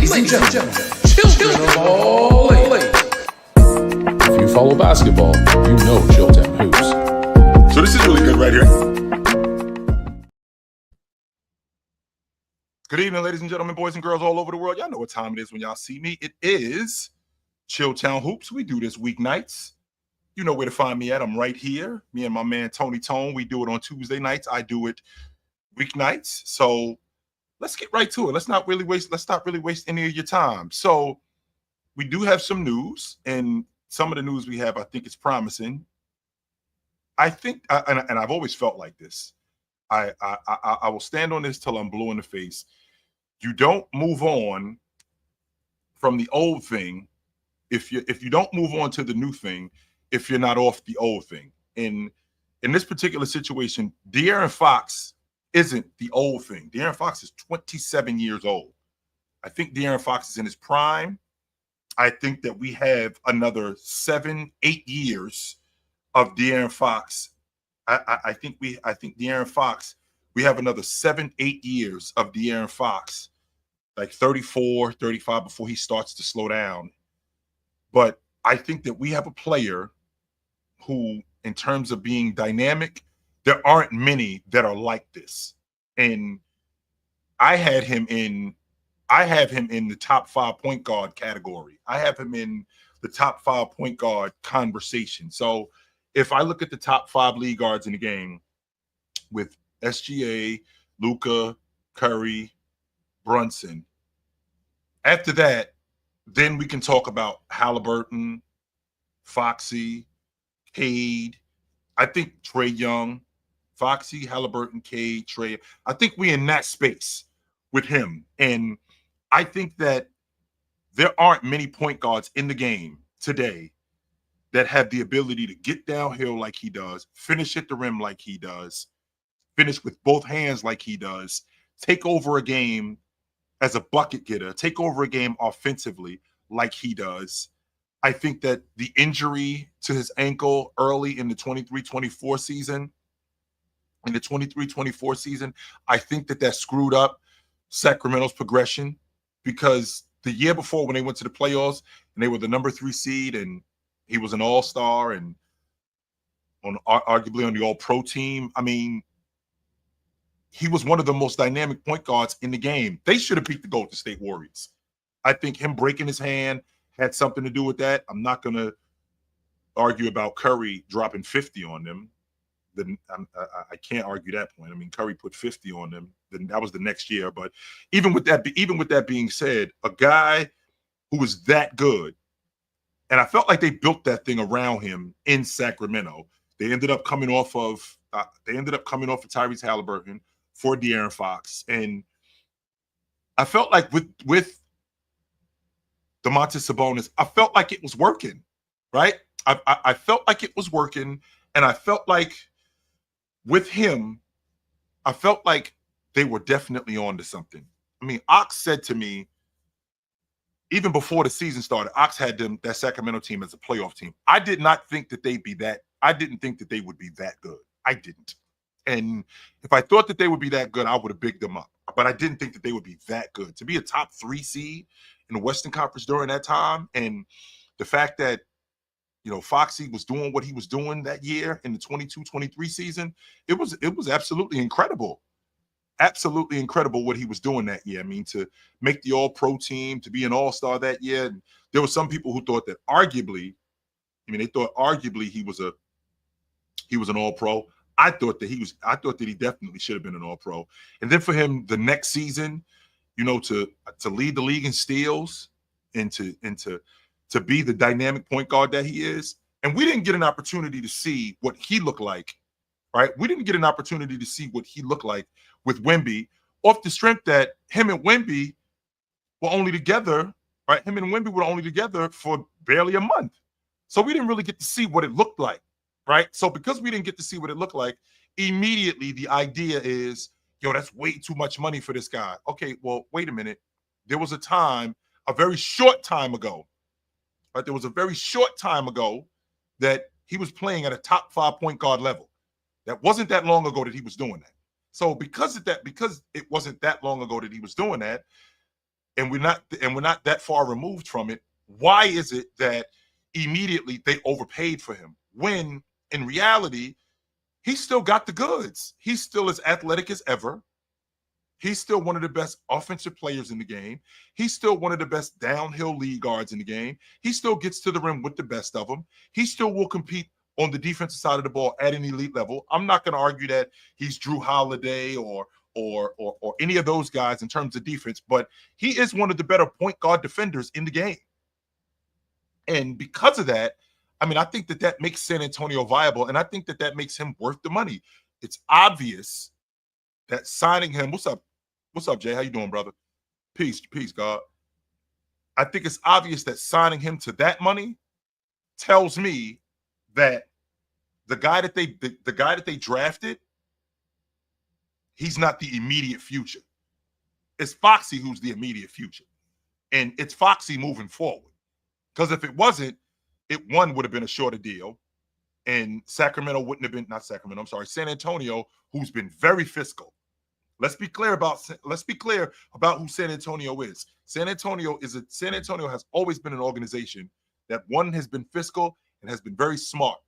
Ladies and gentlemen, children of all ages. If you follow basketball, you know Chilltown Hoops. So this is really good right here. Good evening, ladies and gentlemen, boys and girls all over the world. Y'all know what time it is when y'all see me. It is Chilltown Hoops. We do this weeknights. You know where to find me at. I'm right here. Me and my man Tony Tone. We do it on Tuesday nights. I do it weeknights. So let's get right to it. Let's not really waste any of your time. So we do have some news, and some of the news we have, I think it's promising. I think, and I've always felt like this. I will stand on this till I'm blue in the face. You don't move on from the old thing if you don't move on to the new thing if you're not off the old thing. In this particular situation, De'Aaron Fox isn't the old thing. De'Aaron Fox is 27 years old. I think De'Aaron Fox is in his prime. I think that we have another 7-8 years of De'Aaron Fox. I think De'Aaron Fox, we have another 7-8 years of De'Aaron Fox, like 34, 35 before he starts to slow down. But I think that we have a player who, in terms of being dynamic, there aren't many that are like this. And I have him in the top 5 point guard category. I have him in the top 5 point guard conversation. So if I look at the top 5 league guards in the game with SGA, Luka, Curry, Brunson, after that, then we can talk about Halliburton, Foxy, Cade. I think Trae Young, Foxy, Halliburton, Cade, Trae. I think we're in that space with him. And I think that there aren't many point guards in the game today that have the ability to get downhill like he does, finish at the rim like he does, finish with both hands like he does, take over a game as a bucket getter, take over a game offensively like he does. I think that the injury to his ankle early in the 23-24 season, I think that screwed up Sacramento's progression, because the year before when they went to the playoffs and they were the number 3 seed and he was an all-star and arguably on the all-pro team, I mean, he was one of the most dynamic point guards in the game. They should have beat the Golden State Warriors. I think him breaking his hand had something to do with that. I'm not going to argue about Curry dropping 50 on them. I can't argue that point. I mean, Curry put 50 on them. Then that was the next year. But even with that being said, a guy who was that good, and I felt like they built that thing around him in Sacramento. They ended up coming off of Tyrese Halliburton for De'Aaron Fox, and I felt like with Domantas Sabonis, I felt like it was working, right? I felt like it was working, and I felt like with him, I felt like they were definitely on to something. I mean, Ox said to me, even before the season started, Ox had that Sacramento team as a playoff team. I did not think that they'd be that. I didn't think that they would be that good. I didn't. And if I thought that they would be that good, I would have bigged them up. But I didn't think that they would be that good. To be a top 3 seed in the Western Conference during that time, and the fact that, you know, Foxy was doing what he was doing that year in the 22-23 season, it was absolutely incredible. Absolutely incredible what he was doing that year. I mean, to make the all-pro team, to be an all-star that year. And there were some people who thought that arguably he was an all-pro. I thought that he definitely should have been an all-pro. And then for him the next season, you know, to lead the league in steals and to be the dynamic point guard that he is. And we didn't get an opportunity to see what he looked like, right? We didn't get an opportunity to see what he looked like with Wemby, off the strength that him and Wemby were only together, right? Him and Wemby were only together for barely a month. So we didn't really get to see what it looked like, right? So because we didn't get to see what it looked like, immediately the idea is, yo, that's way too much money for this guy. Okay, well, wait a minute. There was a very short time ago, right? There was a very short time ago that he was playing at a top 5 point guard level. That wasn't that long ago that he was doing that. So because it wasn't that long ago that he was doing that, and we're not that far removed from it, why is it that immediately they overpaid for him when in reality he's still got the goods? He's still as athletic as ever. He's still one of the best offensive players in the game. He's still one of the best downhill lead guards in the game. He still gets to the rim with the best of them. He still will compete on the defensive side of the ball at an elite level. I'm not going to argue that he's Drew Holiday or any of those guys in terms of defense, but he is one of the better point guard defenders in the game. And because of that, I mean, I think that makes San Antonio viable, and I think that makes him worth the money. It's obvious that signing him, what's up, Jay? How you doing, brother? Peace, God. I think it's obvious that signing him to that money tells me that the guy that they drafted, he's not the immediate future. It's Foxy who's the immediate future. And it's Foxy moving forward. Because if it wasn't, would have been a shorter deal. And San Antonio, who's been very fiscal. Let's be clear about who San Antonio is. San Antonio has always been an organization that one has been fiscal and has been very smart.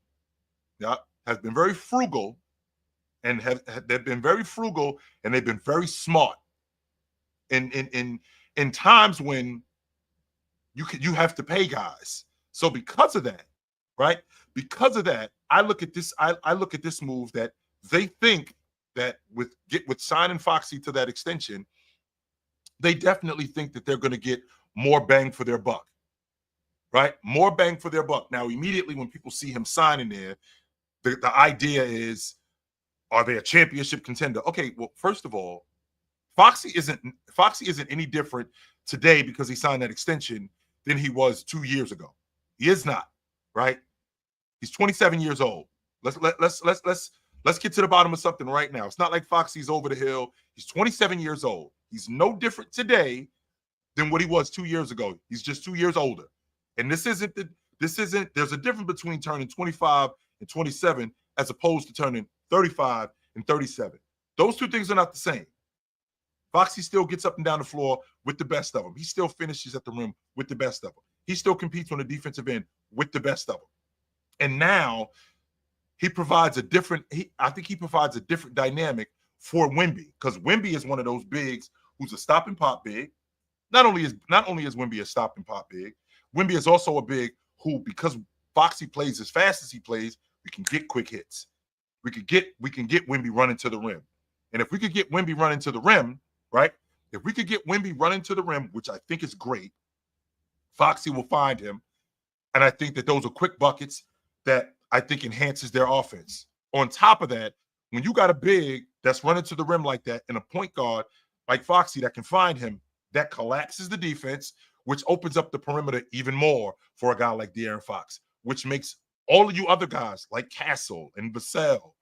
Yeah, has been very frugal, and they've been very frugal and they've been very smart. In times when you have to pay guys. So because of that, right? Because of that, I look at this move that they think that with signing Foxy to that extension, they definitely think that they're going to get more bang for their buck, right? More bang for their buck. Now, immediately when people see him signing there, the idea is, are they a championship contender? Okay, well, first of all, Foxy isn't any different today because he signed that extension than he was 2 years ago. He is not, right? He's 27 years old. Let's get to the bottom of something right now. It's not like Foxy's over the hill. He's 27 years old. He's no different today than what he was 2 years ago. He's just 2 years older. And there's a difference between turning 25 and 27 as opposed to turning 35 and 37. Those two things are not the same. Foxy still gets up and down the floor with the best of them. He still finishes at the rim with the best of them. He still competes on the defensive end with the best of them. And now he provides a different dynamic for Wemby, because Wemby is one of those bigs who's a stop and pop big. Not only is Wemby a stop and pop big, Wemby is also a big who, because Foxy plays as fast as he plays, we can get quick hits. We can get Wemby running to the rim. And if we could get Wemby running to the rim, right? If we could get Wemby running to the rim, which I think is great, Foxy will find him. And I think that those are quick buckets that I think enhances their offense. On top of that, when you got a big that's running to the rim like that and a point guard like Foxy that can find him, that collapses the defense, which opens up the perimeter even more for a guy like De'Aaron Fox, which makes all of you other guys like Castle and Vassell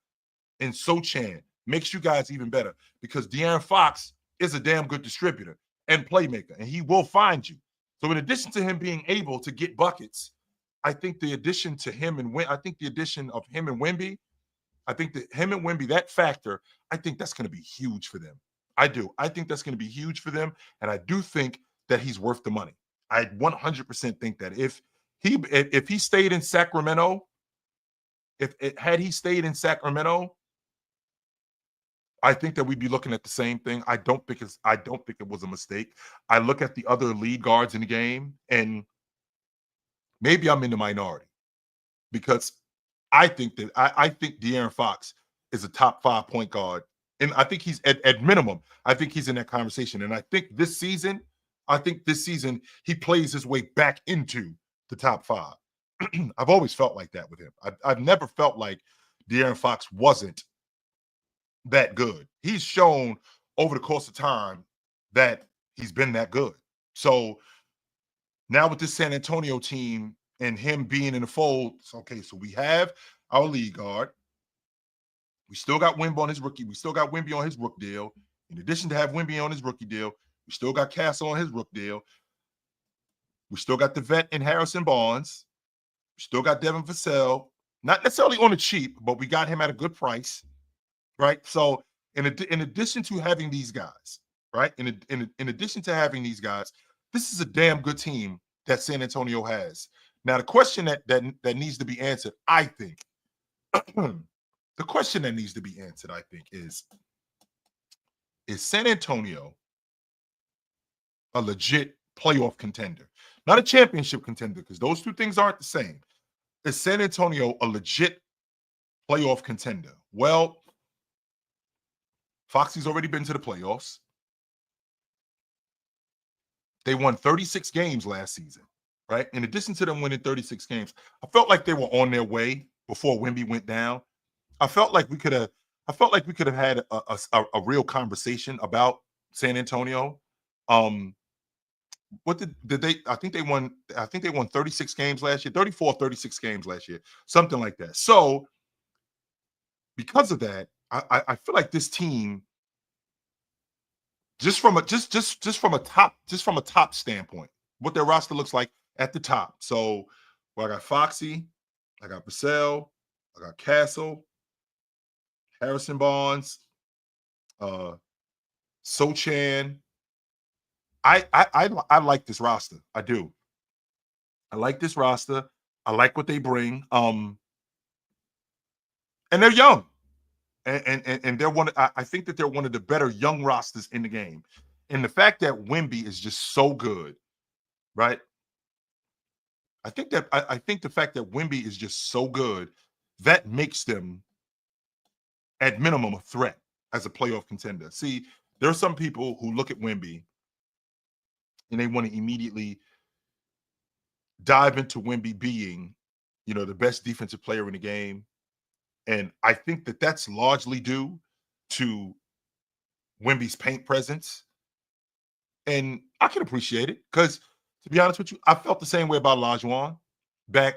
and Sochan, makes you guys even better, because De'Aaron Fox is a damn good distributor and playmaker, and he will find you. So in addition to him being able to get buckets, I think the addition of him and Wemby, that factor, I think that's going to be huge for them. I do. I think that's going to be huge for them, and I do think that he's worth the money. I 100% think that if he stayed in Sacramento, had he stayed in Sacramento, I think that we'd be looking at the same thing. I don't think it was a mistake. I look at the other lead guards in the game, and maybe I'm in the minority, because I think De'Aaron Fox is a top 5 point guard, and I think he's at minimum. I think he's in that conversation, and I think this season he plays his way back into the top 5. I've always felt like that with him. I've never felt like De'Aaron Fox wasn't that good. He's shown over the course of time that he's been that good. So now with this San Antonio team and him being in the fold, okay, so we have our lead guard. We still got Wemby on his rookie. We still got Wemby on his rookie deal. In addition to have Wemby on his rookie deal, we still got Castle on his rookie deal. We still got the vet in Harrison Barnes. We still got Devin Vassell. Not necessarily on the cheap, but we got him at a good price, right? So in addition to having these guys, right? In addition to having these guys, this is a damn good team that San Antonio has. Now, the question that needs to be answered, I think, the question that needs to be answered, I think, is San Antonio a legit playoff contender? Not a championship contender, because those two things aren't the same. Is San Antonio a legit playoff contender? Well, Foxy's already been to the playoffs. They won 36 games last season, right? In addition to them winning 36 games, I felt like they were on their way before Wemby went down. I felt like we could have had a real conversation about San Antonio. What did they? I think they won 36 games last year, 34, 36 games last year, something like that. So because of that, I feel like this team, just from a top standpoint, what their roster looks like at the top. So, well, I got Foxy, I got Vassell, I got Castle, Harrison Barnes, Sochan. I like this roster. I do. I like this roster. I like what they bring. And they're young. And they're I think that they're one of the better young rosters in the game. And the fact that Wemby is just so good, right? I think the fact that Wemby is just so good, that makes them at minimum a threat as a playoff contender. See, there are some people who look at Wemby and they want to immediately dive into Wemby being, the best defensive player in the game. And I think that that's largely due to Wemby's paint presence. And I can appreciate it because, to be honest with you, I felt the same way about Olajuwon back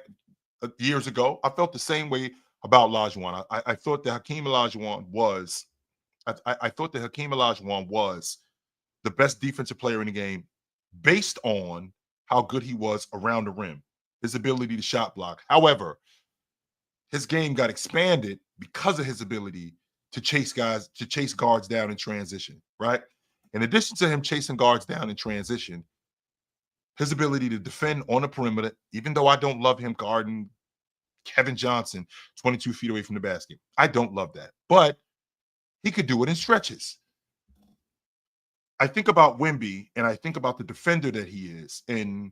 years ago. I felt the same way about Olajuwon. I thought that Hakeem Olajuwon was the best defensive player in the game based on how good he was around the rim, his ability to shot block. However, his game got expanded because of his ability to chase guards down in transition, right? In addition to him chasing guards down in transition, his ability to defend on the perimeter, even though I don't love him guarding Kevin Johnson 22 feet away from the basket. I don't love that. But he could do it in stretches. I think about Wemby and I think about the defender that he is. And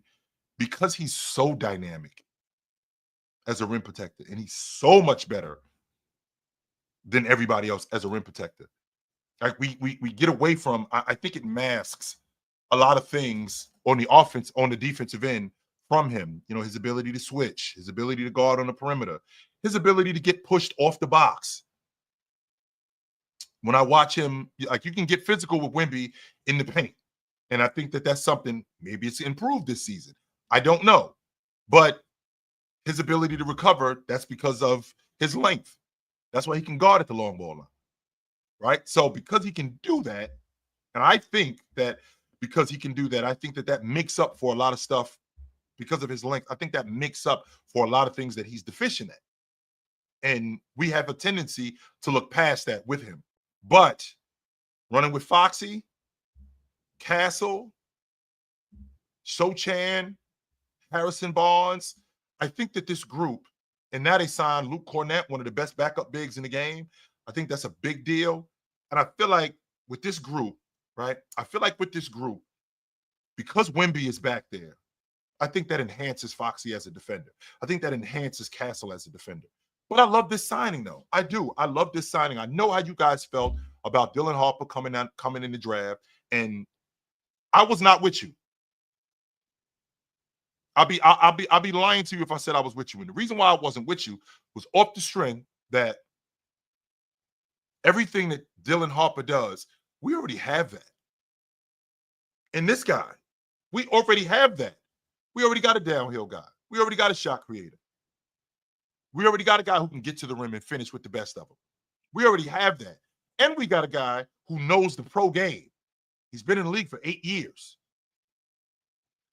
because he's so dynamic as a rim protector, and he's so much better than everybody else as a rim protector. Like we get away from, I think it masks a lot of things on the defensive end from him. His ability to switch, his ability to guard on the perimeter, his ability to get pushed off the box. When I watch him, like, you can get physical with Wemby in the paint. And I think that that's something, maybe it's improved this season. I don't know. But his ability to recover, that's because of his length. That's why he can guard at the long ball line, right? So because he can do that, and I think that because he can do that, I think that makes up for a lot of stuff because of his length. I think that makes up for a lot of things that he's deficient at. And we have a tendency to look past that with him. But running with Foxy, Castle, Sochan, Harrison Barnes, I think that this group, and now they signed Luke Cornett, one of the best backup bigs in the game. I think that's a big deal. And I feel like with this group, right? Because Wemby is back there, I think that enhances Foxy as a defender. I think that enhances Castle as a defender. But I love this signing, though. I do. I love this signing. I know how you guys felt about Dylan Harper coming in the draft, and I was not with you. I'll be lying to you if I said I was with you. And the reason why I wasn't with you was off the string that everything that Dylan Harper does, we already have that. And this guy, we already have that. We already got a downhill guy. We already got a shot creator. We already got a guy who can get to the rim and finish with the best of them. We already have that. And we got a guy who knows the pro game. He's been in the league for 8 years.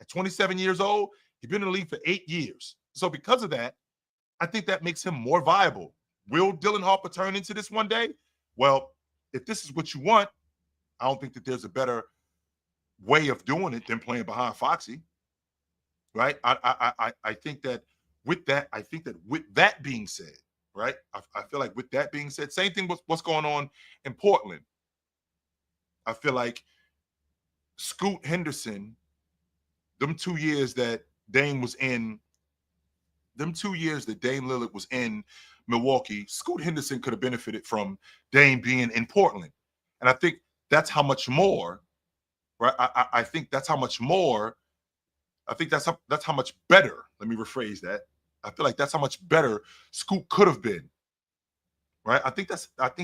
At 27 years old, he's been in the league for 8 years. So because of that, I think that makes him more viable. Will Dylan Harper turn into this one day? Well, if this is what you want, I don't think that there's a better way of doing it than playing behind Foxy, right? I think that with that being said, right? I feel like with that being said, same thing with what's going on in Portland. I feel like Scoot Henderson, them 2 years that Dame was in, them 2 years that Dame Lillard was in Milwaukee, Scoot Henderson could have benefited from Dame being in Portland. And I think that's how much more, right? I think that's how much more. I think that's how much better. Let me rephrase that. I feel like that's how much better Scoot could have been, right? I think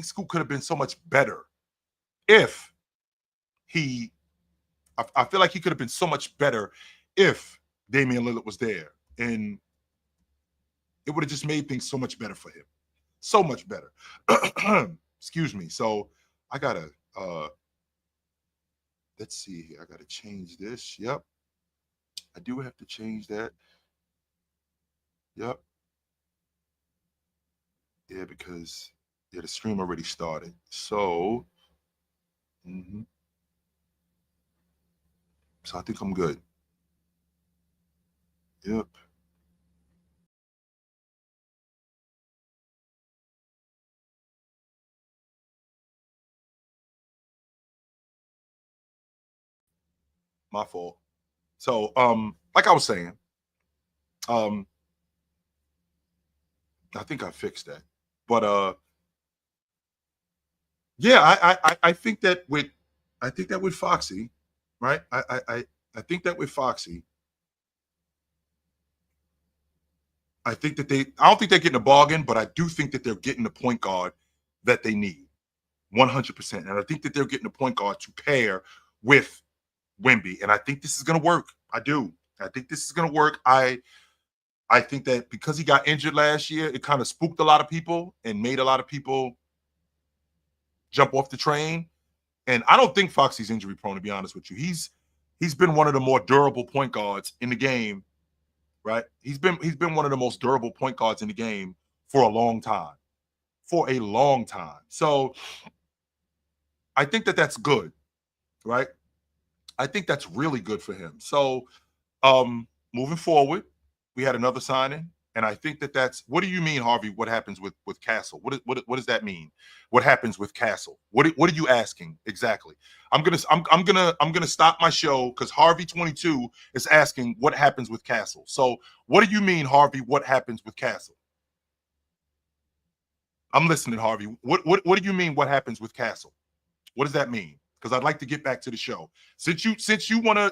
Scoot could have been so much better if he. I feel like he could have been so much better if Damian Lillard was there, and it would have just made things so much better for him, so much better. Excuse me. So I gotta. Let's see here. I gotta change this. Yep. I do have to change that. Yep. Yeah, because the stream already started. So, so I think I'm good. Yep. My fault. So, like I was saying, I think I fixed that. But yeah, I think that with Foxy, right? I think that with Foxy, I think that I don't think they're getting a bargain, but I do think that they're getting the point guard that they need, 100%. And I think that they're getting a point guard to pair with Wemby, and I think this is going to work. I do. I think this is going to work. I think that because he got injured last year, it kind of spooked a lot of people and made a lot of people jump off the train. And I don't think Foxy's injury prone, to be honest with you. He's been one of the more durable point guards in the game, right? He's been one of the most durable point guards in the game for a long time. So I think that that's good, right? I think that's really good for him. So moving forward, we had another signing, and I think that that's. What do you mean, Harvey? What happens with Castle? What does that mean? What happens with Castle? What are you asking exactly? I'm gonna stop my show because Harvey 22 is asking what happens with Castle. So what do you mean, Harvey? What happens with Castle? I'm listening, Harvey. What do you mean? What happens with Castle? What does that mean? Because I'd like to get back to the show. Since you wanna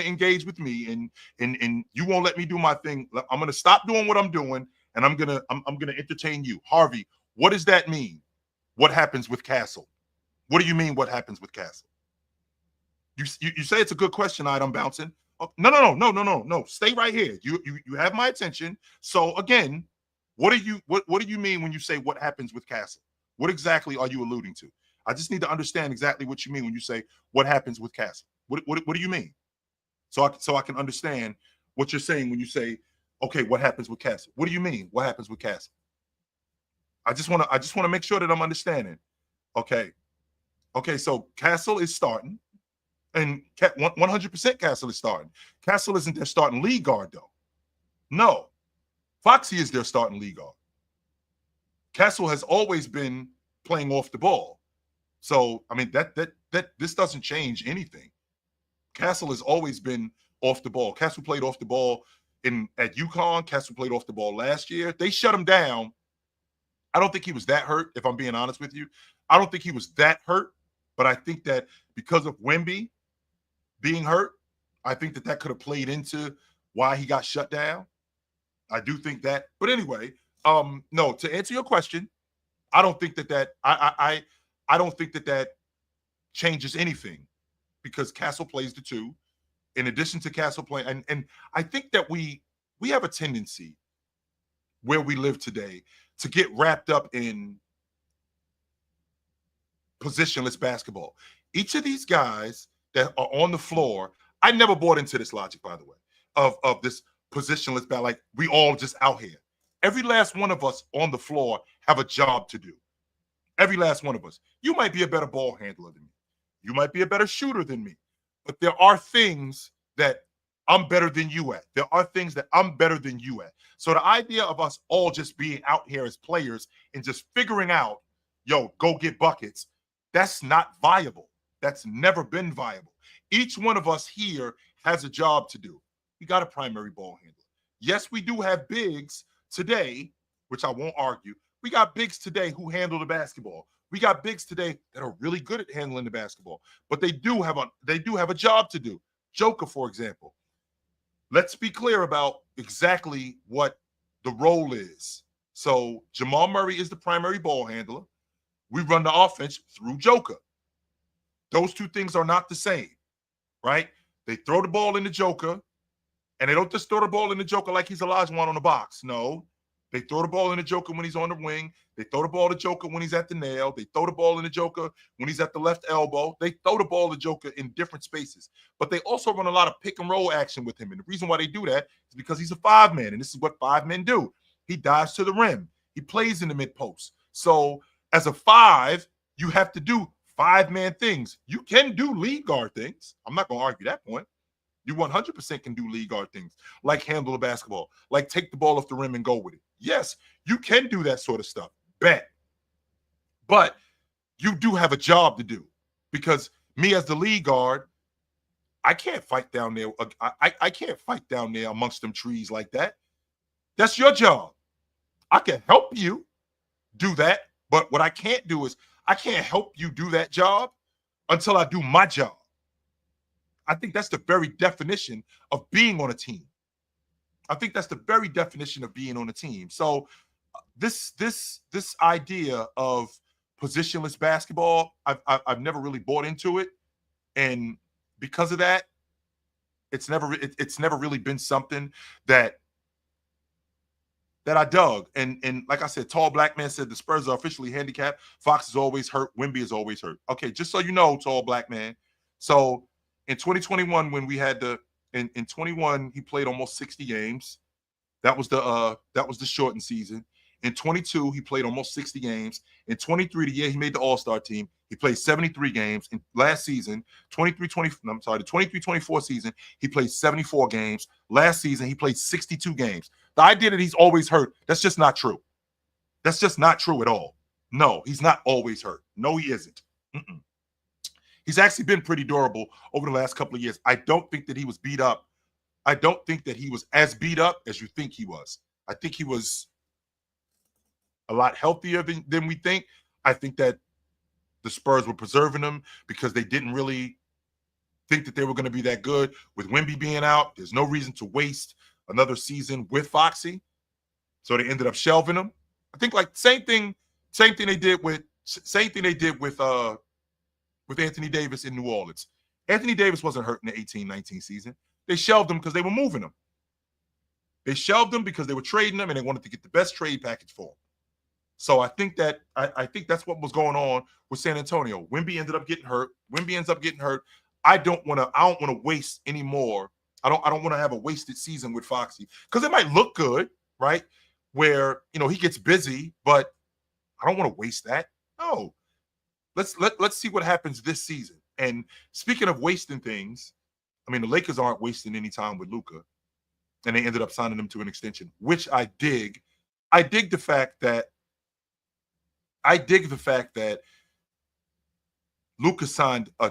engage with me and you won't let me do my thing, I'm gonna stop doing what I'm doing and I'm gonna entertain you, Harvey. What does that mean? What happens with Castle? What do you mean? What happens with Castle? You say it's a good question. I'm bouncing. Oh, no. Stay right here. You have my attention. So again, what do you mean when you say what happens with Castle? What exactly are you alluding to? I just need to understand exactly what you mean when you say what happens with Castle. What do you mean? So I can understand what you're saying when you say, okay, what happens with Castle? What do you mean? What happens with Castle? I just want to make sure that I'm understanding. Okay. So Castle is starting, and 100% Castle is starting. Castle isn't their starting lead guard though. No, Foxy is their starting lead guard. Castle has always been playing off the ball. So, I mean, that this doesn't change anything. Castle has always been off the ball. Castle played off the ball at UConn. Castle played off the ball last year. They shut him down. I don't think he was that hurt, if I'm being honest with you. I don't think he was that hurt, but I think that because of Wemby being hurt, I think that could have played into why he got shut down. I do think that. But anyway, no, to answer your question, I don't think that I don't think that changes anything because Castle plays the two. In addition to Castle playing, and I think that we have a tendency where we live today to get wrapped up in positionless basketball. Each of these guys that are on the floor, I never bought into this logic, by the way, of this positionless basketball. Like we all just out here. Every last one of us on the floor have a job to do. Every last one of us. You might be a better ball handler than me. You might be a better shooter than me, but there are things that I'm better than you at. There are things that I'm better than you at. So the idea of us all just being out here as players and just figuring out, yo, go get buckets, that's not viable. That's never been viable. Each one of us here has a job to do. We got a primary ball handler. Yes, we do have bigs today, which I won't argue. We got bigs today who handle the basketball. We got bigs today that are really good at handling the basketball, but they do have a job to do. Joker, for example. Let's be clear about exactly what the role is. So Jamal Murray is the primary ball handler. We run the offense through Joker. Those two things are not the same, right? They throw the ball in the Joker, and they don't just throw the ball in the Joker like he's Olajuwon on the box. No, they throw the ball in the Joker when he's on the wing. They throw the ball to Joker when he's at the nail. They throw the ball in the Joker when he's at the left elbow. They throw the ball to Joker in different spaces. But they also run a lot of pick and roll action with him. And the reason why they do that is because he's a 5-man, and this is what 5 men do. He dives to the rim. He plays in the mid post. So as a 5, you have to do 5-man things. You can do lead guard things. I'm not going to argue that point. You 100% can do lead guard things, like handle the basketball, like take the ball off the rim and go with it. Yes, you can do that sort of stuff. Bet. But you do have a job to do, because me as the lead guard, I can't fight down there. I can't fight down there amongst them trees like that. That's your job. I can help you do that, but what I can't do is I can't help you do that job until I do my job. I think that's the very definition of being on a team. I think that's the very definition of being on a team. So this idea of positionless basketball, I've never really bought into it, and because of that, it's never really been something that I dug. And like I said, Tall Black Man said the Spurs are officially handicapped. Fox is always hurt. Wemby is always hurt. Okay, just so you know, Tall Black Man. So in 2021, when we had in 21, he played almost 60 games. That was the shortened season. In 22, he played almost 60 games. In 23, the year he made the All-Star team, he played 73 games. In last season, the 23-24 season, he played 74 games. Last season, he played 62 games. The idea that he's always hurt, that's just not true. That's just not true at all. No, he's not always hurt. No, he isn't. He's actually been pretty durable over the last couple of years. I don't think that he was beat up. I don't think that he was as beat up as you think he was. I think he was a lot healthier than we think. I think that the Spurs were preserving him because they didn't really think that they were going to be that good. With Wemby being out, there's no reason to waste another season with Foxy. So they ended up shelving him. I think like same thing they did with Anthony Davis in New Orleans. Anthony Davis wasn't hurt in the 18-19 season. They shelved him because they were moving him. They shelved him because they were trading him and they wanted to get the best trade package for him. So I think that's what was going on with San Antonio. Wemby ended up getting hurt. Wemby ends up getting hurt. I don't want to waste any more. I don't want to have a wasted season with Foxy, because it might look good, right? Where, he gets busy, but I don't want to waste that. No. Let's see what happens this season. And speaking of wasting things, I mean, the Lakers aren't wasting any time with Luka, and they ended up signing him to an extension, which I dig. I dig the fact that Luka signed a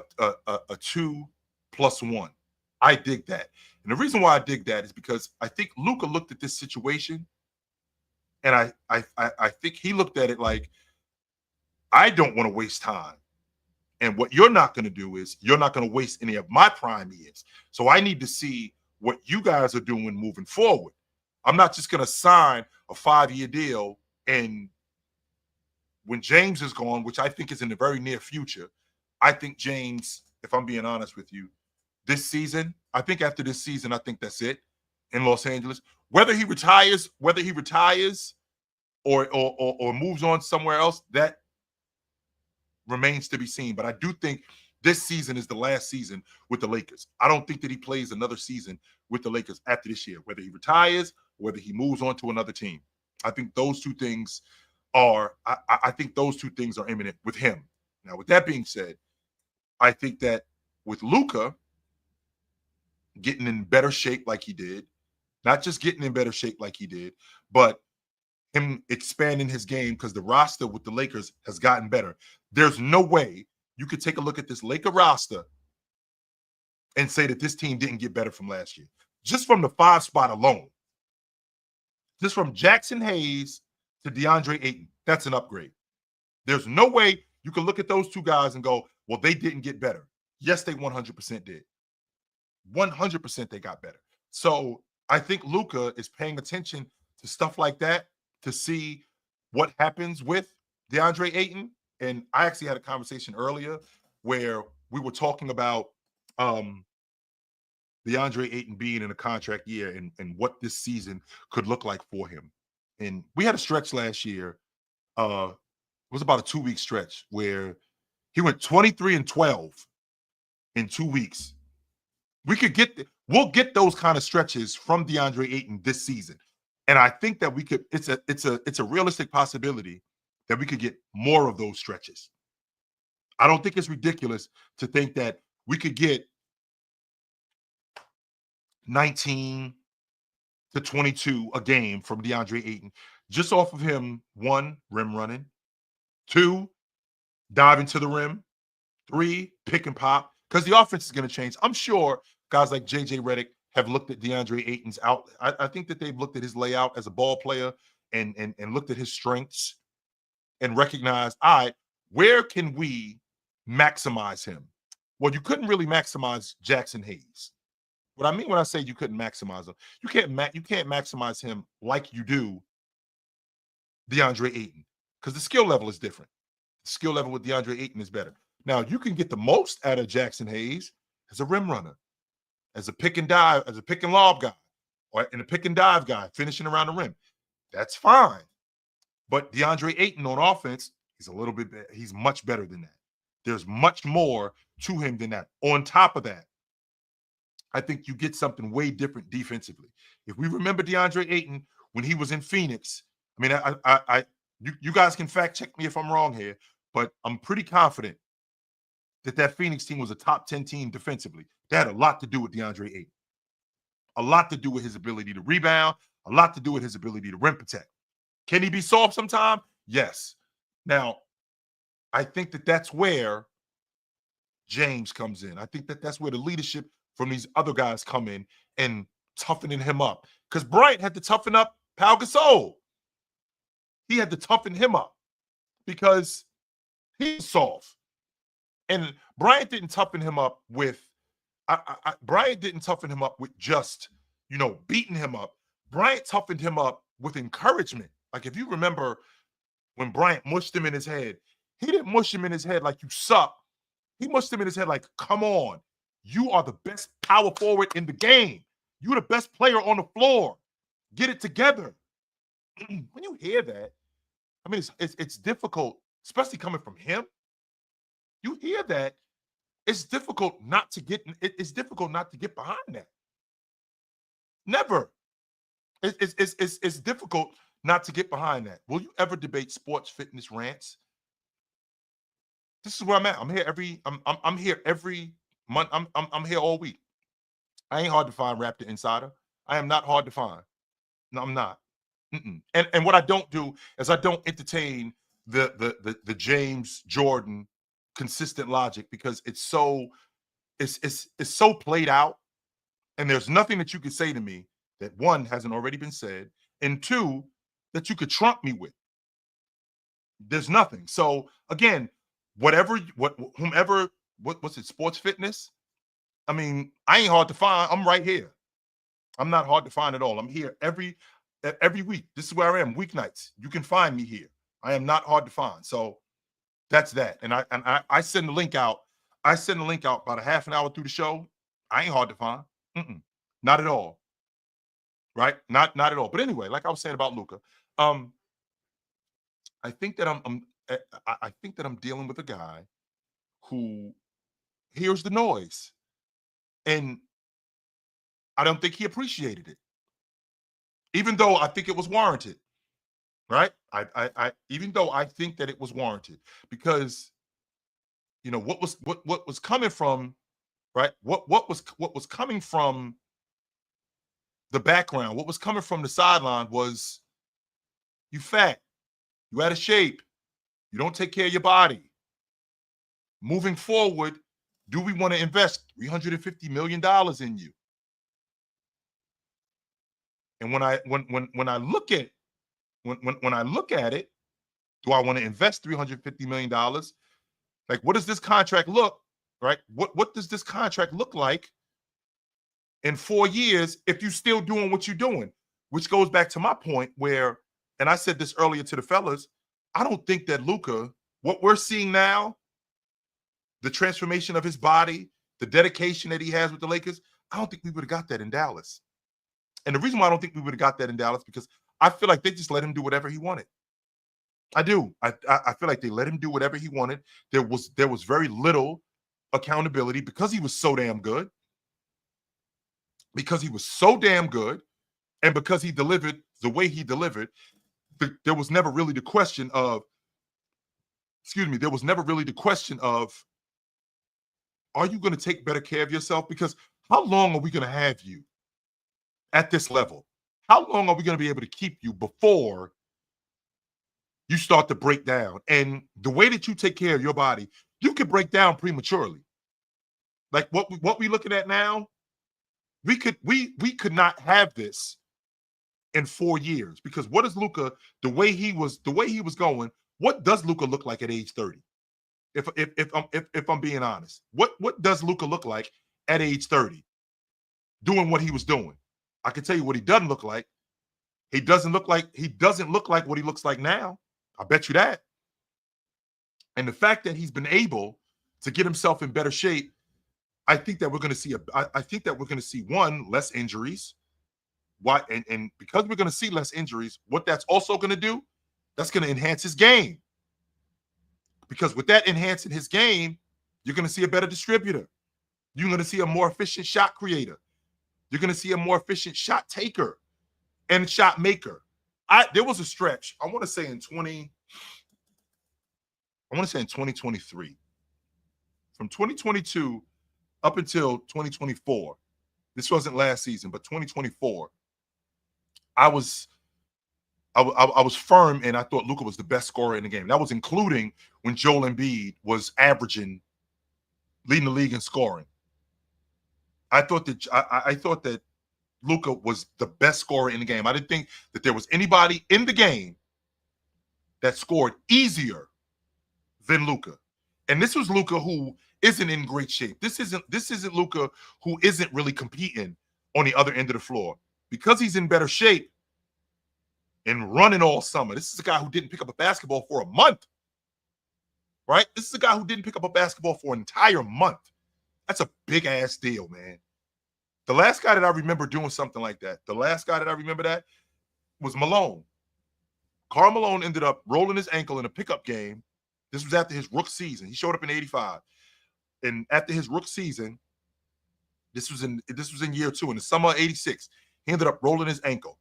2+1. I dig that. And the reason why I dig that is because I think Luka looked at this situation, and I think he looked at it like, I don't want to waste time. And what you're not going to do is you're not going to waste any of my prime years. So I need to see what you guys are doing moving forward. I'm not just going to sign a 5-year deal, and when James is gone, which I think is in the very near future, I think James, if I'm being honest with you, this season, I think after this season, I think that's it in Los Angeles. Whether he retires or moves on somewhere else, that remains to be seen. But I do think this season is the last season with the Lakers. I don't think that he plays another season with the Lakers after this year, whether he retires or whether he moves on to another team. I think those two things are imminent with him. Now, with that being said, I think that with Luka getting in better shape like he did, not just getting in better shape like he did, but him expanding his game because the roster with the Lakers has gotten better. There's no way you could take a look at this Laker roster and say that this team didn't get better from last year. Just from the 5 spot alone. Just from Jackson Hayes to DeAndre Ayton, that's an upgrade. There's no way you can look at those two guys and go, well, they didn't get better. Yes, they 100% did. 100% they got better. So I think Luka is paying attention to stuff like that to see what happens with DeAndre Ayton. And I actually had a conversation earlier where we were talking about DeAndre Ayton being in a contract year and what this season could look like for him. And we had a stretch last year. It was about a 2-week stretch where he went 23-12 in 2 weeks. We'll get those kind of stretches from DeAndre Ayton this season. And I think that we could, it's a realistic possibility that we could get more of those stretches. I don't think it's ridiculous to think that we could get 19 to 22 a game from DeAndre Ayton, just off of him, 1, rim running, 2, diving to the rim, 3, pick and pop, because the offense is going to change. I'm sure guys like JJ Redick have looked at DeAndre Ayton's out. I think that they've looked at his layout as a ball player and looked at his strengths and recognized, all right, where can we maximize him? Well, you couldn't really maximize Jackson Hayes. What I mean when I say you couldn't maximize him, you can't maximize him like you do DeAndre Ayton because the skill level is different. The skill level with DeAndre Ayton is better. Now, you can get the most out of Jackson Hayes as a rim runner, as a pick and dive, as a pick and lob guy, or in a pick and dive guy, finishing around the rim. That's fine. But DeAndre Ayton on offense, he's much better than that. There's much more to him than that. On top of that, I think you get something way different defensively. If we remember DeAndre Ayton when he was in Phoenix, I mean, you guys can fact check me if I'm wrong here, but I'm pretty confident that Phoenix team was a top 10 team defensively. That had a lot to do with DeAndre Ayton. A lot to do with his ability to rebound, a lot to do with his ability to rim protect. Can he be soft sometime? Yes. Now, I think that's where James comes in. I think that's where the leadership from these other guys come in and toughening him up. Because Bryant had to toughen up Pau Gasol. He had to toughen him up because he's soft. And Bryant didn't toughen him up with Bryant didn't toughen him up with just, beating him up. Bryant toughened him up with encouragement. Like if you remember when Bryant mushed him in his head, he didn't mush him in his head like you suck. He mushed him in his head like, come on. You are the best power forward in the game. You're the best player on the floor. Get it together. When you hear that, I mean, it's difficult, especially coming from him. You hear that, it's difficult not to get behind that. Never. It's difficult not to get behind that. Will you ever debate sports fitness rants? This is where I'm at. I'm here every month. I'm here all week. I ain't hard to find, Raptor Insider. I am not hard to find. No, I'm not. And what I don't do is I don't entertain the James Jordan consistent logic because it's so played out, and there's nothing that you could say to me that one hasn't already been said, and two that you could trump me with. There's nothing. So again, whomever, what's it, sports fitness? I mean, I ain't hard to find. I'm right here. I'm not hard to find at all. I'm here every week. This is where I am, weeknights. You can find me here. I am not hard to find. So that's that. And I send the link out. I send the link out about a half an hour through the show. I ain't hard to find. Not at all. Right? Not at all. But anyway, like I was saying about Luka, I think that I'm dealing with a guy who hears the noise, and I don't think he appreciated it, even though I think it was warranted. Right? Even though I think that it was warranted, because what was coming from, right? What was coming from the background, what was coming from the sideline was you fat, you out of shape, you don't take care of your body. Moving forward, do we want to invest $350 million in you? And when I look at when I look at it, do I want to invest $350 million? Like, what does this contract look, right? What does this contract look like in 4 years if you're still doing what you're doing? Which goes back to my point where, and I said this earlier to the fellas, I don't think that Luka, what we're seeing now, the transformation of his body, the dedication that he has with the Lakers, I don't think we would have got that in Dallas. And the reason why I don't think we would have got that in Dallas, because I feel like they just let him do whatever he wanted. I do. I feel like they let him do whatever he wanted. There was very little accountability because he was so damn good. Because he was so damn good, and because he delivered the way he delivered, there was never really the question of, there was never really the question of, are you going to take better care of yourself? Because how long are we going to have you at this level? How long are we going to be able to keep you before you start to break down? And the way that you take care of your body, you could break down prematurely. Like what we looking at now, we could not have this in 4 years, because what is Luka, the way he was going, what does Luka look like at age 30? If I'm being honest, what does Luka look like at age 30 doing what he was doing? I can tell you what he doesn't look like. He doesn't look like what he looks like now. I bet you that. And the fact that he's been able to get himself in better shape, I think that we're going to see one, less injuries. Why? And because we're going to see less injuries, what that's also going to do, that's going to enhance his game. Because with that enhancing his game, you're going to see a better distributor. You're going to see a more efficient shot creator. You're going to see a more efficient shot taker and shot maker. There was a stretch, I want to say in 2023, from 2022 up until 2024. This wasn't last season, but 2024. I was firm, and I thought Luka was the best scorer in the game. That was including when Joel Embiid was leading the league in scoring. I thought that Luka was the best scorer in the game. I didn't think that there was anybody in the game that scored easier than Luka. And this was Luka who isn't in great shape. This isn't Luka who isn't really competing on the other end of the floor. Because he's in better shape and running all summer. This is a guy who didn't pick up a basketball for a month. Right? This is a guy who didn't pick up a basketball for an entire month. That's a big ass deal, man. The last guy that I remember doing something like that, was Malone. Karl Malone ended up rolling his ankle in a pickup game. This was after his rookie season. He showed up in 85. And after his rookie season, this was in year 2, in the summer of 86, he ended up rolling his ankle.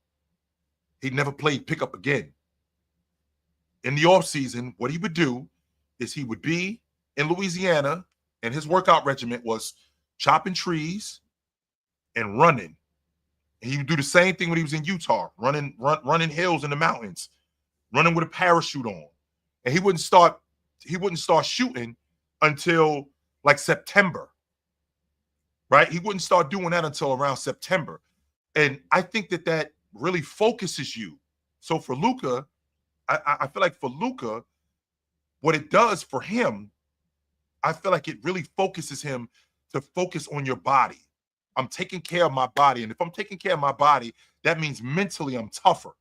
He never played pickup again. In the offseason, what he would do is he would be in Louisiana, and his workout regimen was chopping trees and running. And he would do the same thing when he was in Utah, running hills in the mountains, running with a parachute on. And he wouldn't start shooting until like September. Right? He wouldn't start doing that until around September. And I think that really focuses you. So for Luka, I feel like for Luka, what it does for him, I feel like it really focuses him to focus on your body. I'm taking care of my body. And if I'm taking care of my body, that means mentally I'm tougher,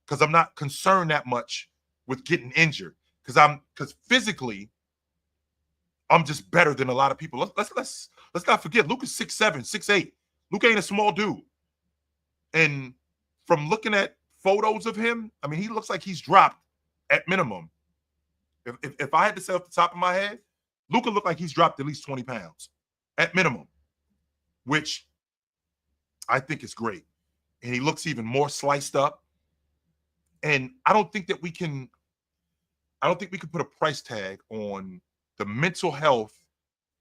because I'm not concerned that much with getting injured. Because physically, I'm just better than a lot of people. Let's not forget, Luka's 6'7", 6'8". Luka ain't a small dude. And from looking at photos of him, I mean, he looks like he's dropped at minimum. If I had to say off the top of my head, Luka looked like he's dropped at least 20 pounds at minimum, which I think is great. And he looks even more sliced up. And I don't think we can put a price tag on the mental health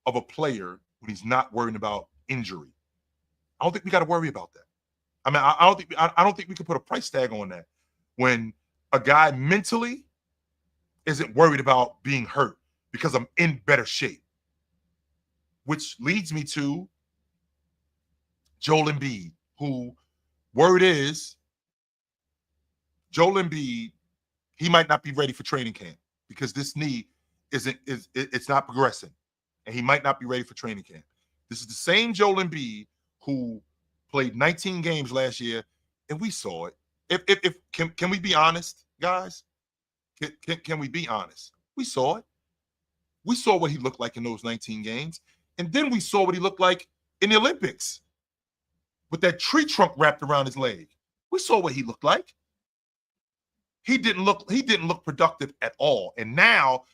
of a player when he's not worrying about injury. I don't think we got to worry about that. I mean, I don't think we can put a price tag on that when a guy mentally isn't worried about being hurt because I'm in better shape. Which leads me to Joel Embiid, who word is Joel Embiid, he might not be ready for training camp because this knee it's not progressing, and he might not be ready for training camp. This is the same Joel Embiid who played 19 games last year, and we saw it. If can we be honest, guys? Can we be honest? We saw it. We saw what he looked like in those 19 games, and then we saw what he looked like in the Olympics with that tree trunk wrapped around his leg. We saw what he looked like. He didn't look productive at all. And now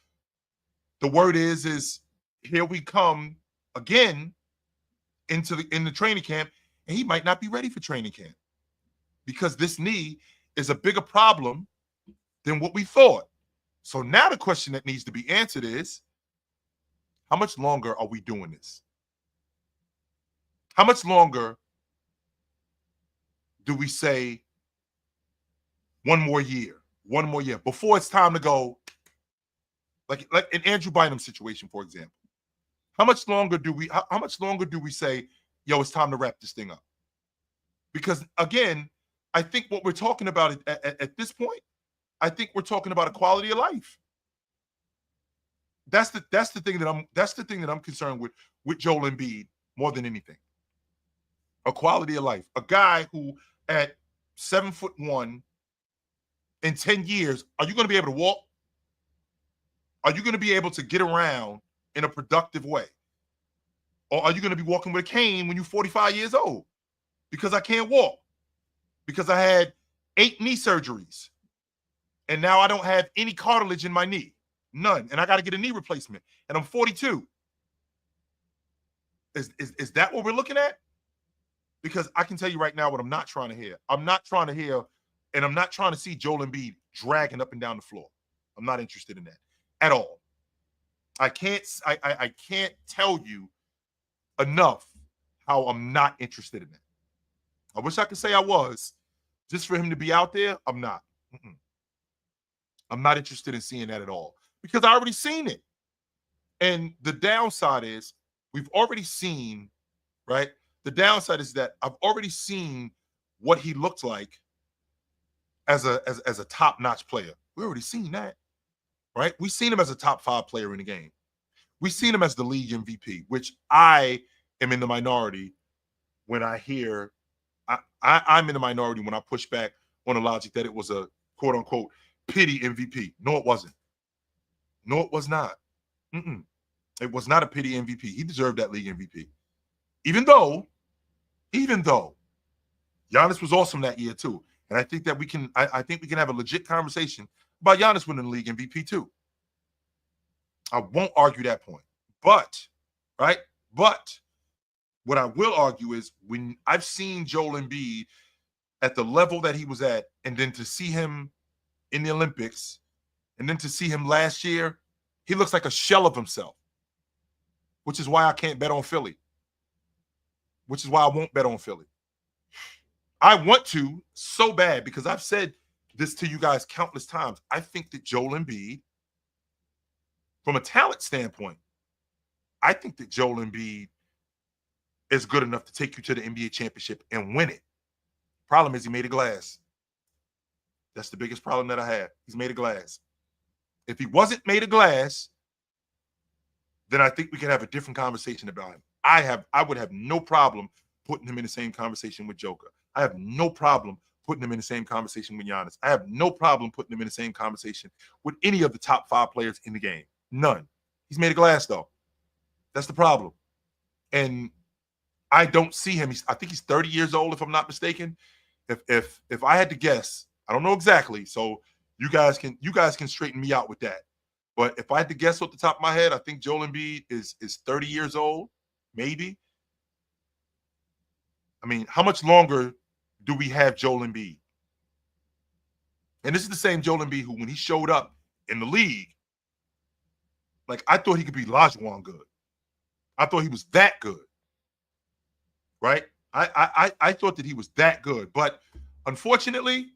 the word is here we come again in the training camp, and he might not be ready for training camp because this knee is a bigger problem than what we thought. So now the question that needs to be answered is, how much longer are we doing this? How much longer do we say one more year before it's time to go? Like in Andrew Bynum's situation, for example, how much longer do we say, yo, it's time to wrap this thing up? Because again, I think what we're talking about at this point, I think we're talking about a quality of life. That's the thing that I'm concerned with Joel Embiid more than anything. A quality of life. A guy who at 7'1", in 10 years, are you going to be able to walk? Are you going to be able to get around in a productive way? Or are you going to be walking with a cane when you're 45 years old? Because I can't walk. Because I had 8 knee surgeries. And now I don't have any cartilage in my knee. None. And I got to get a knee replacement. And I'm 42. Is that what we're looking at? Because I can tell you right now what I'm not trying to hear. I'm not trying to hear, and I'm not trying to see Joel Embiid dragging up and down the floor. I'm not interested in that at all. I can't tell you enough how I'm not interested in that. I wish I could say I was. Just for him to be out there, I'm not. I'm not interested in seeing that at all because I already seen it. And the downside is we've already seen, right? The downside is that I've already seen what he looked like as a top-notch player. We already seen that, right? We've seen him as a top 5 player in the game. We've seen him as the league MVP, which I am in the minority when I hear I'm in the minority when I push back on the logic that it was a quote-unquote pity MVP. No, it wasn't. No, it was not. It was not a pity MVP. He deserved that league MVP. Even though Giannis was awesome that year too. And I think that I think we can have a legit conversation about Giannis winning the league MVP too. I won't argue that point. But what I will argue is when I've seen Joel Embiid at the level that he was at, and then to see him in the Olympics, and then to see him last year, he looks like a shell of himself, which is why I can't bet on Philly, which is why I won't bet on Philly. I want to so bad because I've said this to you guys countless times. I think that Joel Embiid, from a talent standpoint, I think that Joel Embiid is good enough to take you to the NBA championship and win it. Problem is he made of glass. That's the biggest problem that I have. He's made of glass. If he wasn't made of glass, then I think we could have a different conversation about him. I would have no problem putting him in the same conversation with Joker. I have no problem putting him in the same conversation with Giannis. I have no problem putting him in the same conversation with any of the top 5 players in the game. None. He's made of glass, though. That's the problem. And I don't see him. I think he's 30 years old, if I'm not mistaken. If I had to guess, I don't know exactly. So you guys can straighten me out with that. But if I had to guess off the top of my head, I think Joel Embiid is 30 years old, maybe. I mean, how much longer do we have Joel Embiid? And this is the same Joel Embiid who, when he showed up in the league, Like, I thought he could be Lajuan good. I thought he was that good. Right? I thought that he was that good. But unfortunately,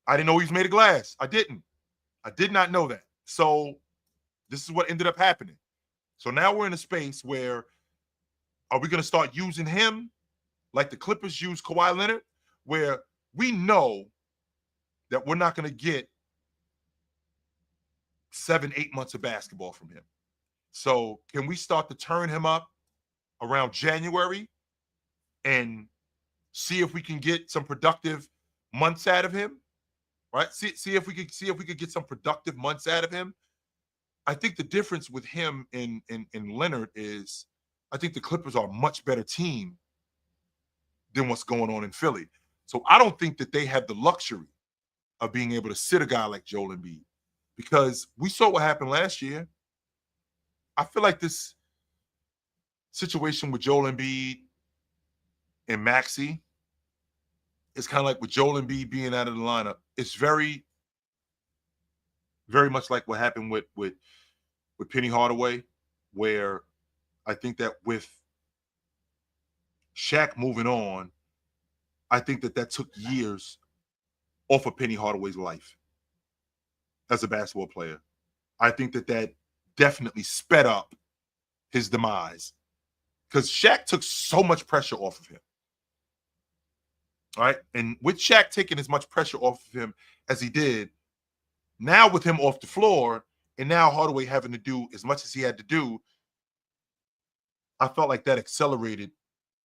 I didn't know he was made of glass. I didn't. I did not know that. So this is what ended up happening. So now we're in a space where, are we going to start using him like the Clippers use Kawhi Leonard, where we know that we're not going to get 7-8 months of basketball from him? So can we start to turn him up around January and see if we can get some productive months out of him? Right? See if we could get some productive months out of him. I think the difference with him and Leonard is, I think the Clippers are a much better team than what's going on in Philly. So I don't think that they have the luxury of being able to sit a guy like Joel Embiid, because we saw what happened last year. I feel like this situation with Joel Embiid and Maxey is kind of like with Joel Embiid being out of the lineup. It's very, very much like what happened with Penny Hardaway, where I think that with Shaq moving on, I think that took years off of Penny Hardaway's life as a basketball player. I think that definitely sped up his demise, because Shaq took so much pressure off of him. All right. And with Shaq taking as much pressure off of him as he did, now with him off the floor, and now Hardaway having to do as much as he had to do, I felt like that accelerated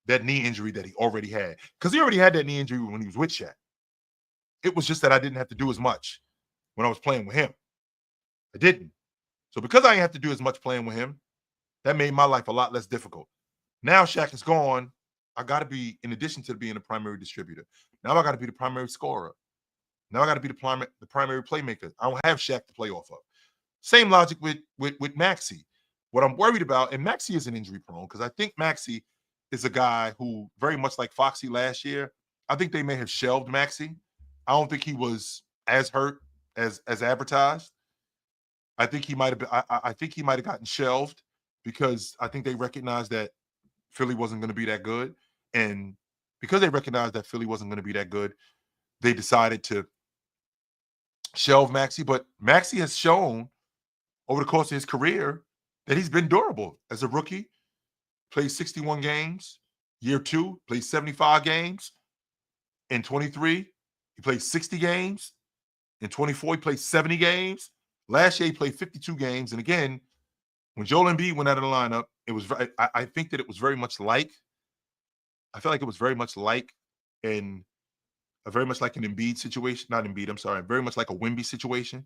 that knee injury that he already had. Because he already had that knee injury when he was with Shaq. It was just that I didn't have to do as much when I was playing with him. I didn't. So because I didn't have to do as much playing with him, that made my life a lot less difficult. Now Shaq is gone. I got to be, in addition to being the primary distributor, now I got to be the primary scorer. Now I got to be the primary playmaker. I don't have Shaq to play off of. Same logic with Maxey. What I'm worried about, and Maxey isn't injury prone, because I think Maxey is a guy who, very much like Foxy last year, I think they may have shelved Maxey. I don't think he was as hurt as advertised. I think he might have been. I think he might have gotten shelved because I think they recognized that Philly wasn't going to be that good, and because they recognized that Philly wasn't going to be that good, they decided to shelve Maxey. But Maxey has shown over the course of his career that he's been durable. As a rookie, played 61 games. Year 2, played 75 games. In 23, he played 60 games. In 24, he played 70 games. Last year, he played 52 games. And again, when Joel Embiid went out of the lineup, it was. I think that it was very much like. I feel like it was very much like an Embiid situation. Not Embiid. I'm sorry. Very much like a Wemby situation,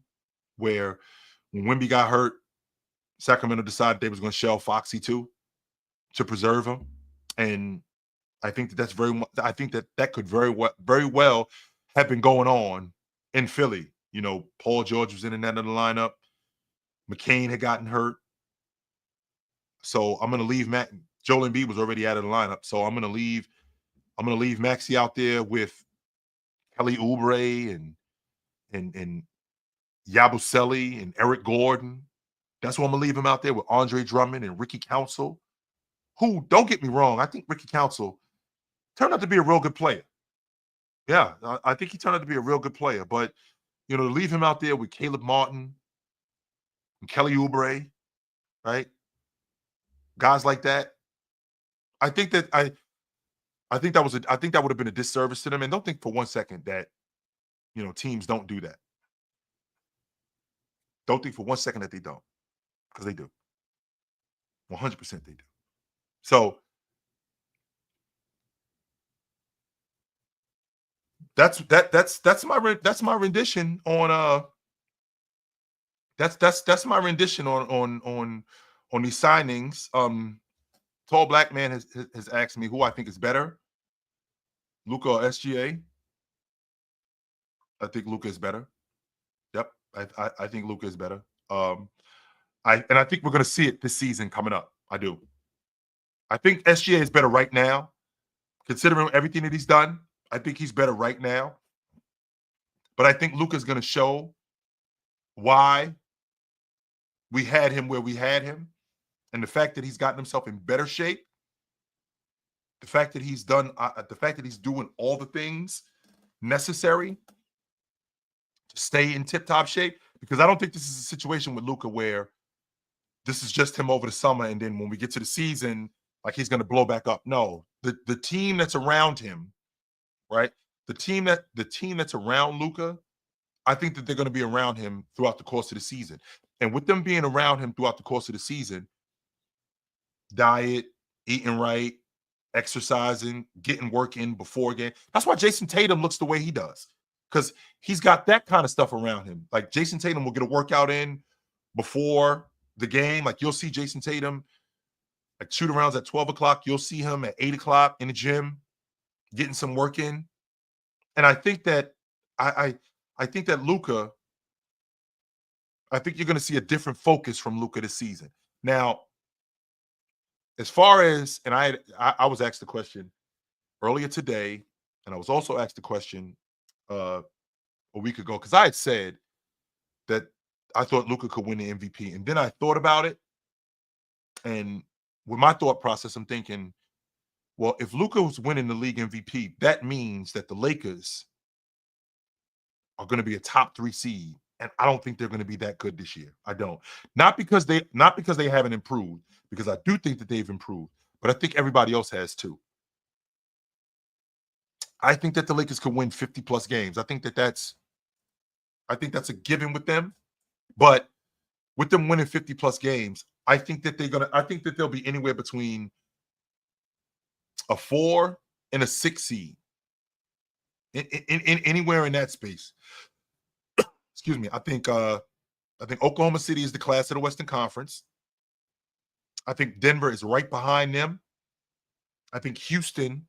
where when Wemby got hurt, Sacramento decided they was going to shelve Foxy too, to preserve him. And I think that's I think that could very well have been going on in Philly. You know, Paul George was in and out of the lineup. McCain had gotten hurt. So I'm going to leave Joel Embiid was already out of the lineup. So I'm going to leave Maxey out there with Kelly Oubre and Yabusele and Eric Gordon. That's why I'm going to leave him out there with Andre Drummond and Ricky Council, who, don't get me wrong, I think Ricky Council turned out to be a real good player. Yeah, I think he turned out to be a real good player. But, you know, to leave him out there with Caleb Martin and Kelly Oubre, right? Guys like that. I think that would have been a disservice to them. And don't think for one second that, you know, teams don't do that. Don't think for one second that they don't, because they do. 100% they do. So that's my rendition on that's my rendition on these signings. Tall Black Man has asked me who I think is better, Luka or SGA. I think Luka is better. Yep, I think Luka is better. I think we're going to see it this season coming up. I do. I think SGA is better right now, considering everything that he's done. I think he's better right now. But I think Luka's going to show why we had him where we had him, and the fact that he's gotten himself in better shape, the fact that he's doing all the things necessary to stay in tip-top shape, because I don't think this is a situation with Luka where this is just him over the summer, and then when we get to the season, like he's going to blow back up. No, the team that's around him, right? The team that's around Luka, I think that they're going to be around him throughout the course of the season. And with them being around him throughout the course of the season, diet, eating right, exercising, getting work in before game. That's why Jason Tatum looks the way he does, because he's got that kind of stuff around him. Like Jason Tatum will get a workout in before the game. Like you'll see Jason Tatum like shoot arounds at 12 o'clock. You'll see him at 8 o'clock in the gym getting some work in. And I think that I think that Luka, I think you're going to see a different focus from Luka this season. Now, as far as, and I was asked the question earlier today, and I was also asked the question a week ago, because I had said that I thought Luka could win the MVP. And then I thought about it, and with my thought process, I'm thinking, well, if Luka was winning the league MVP, that means that the Lakers are going to be a top 3 seed. And I don't think they're going to be that good this year. I don't. Not because they haven't improved, because I do think that they've improved, but I think everybody else has too. I think that the Lakers could win 50 plus games. I think that's a given with them. But with them winning 50 plus games, I think that they'll be anywhere between a 4 and a 6 seed. In anywhere in that space. Excuse me. I think Oklahoma City is the class of the Western Conference. I think Denver is right behind them. I think Houston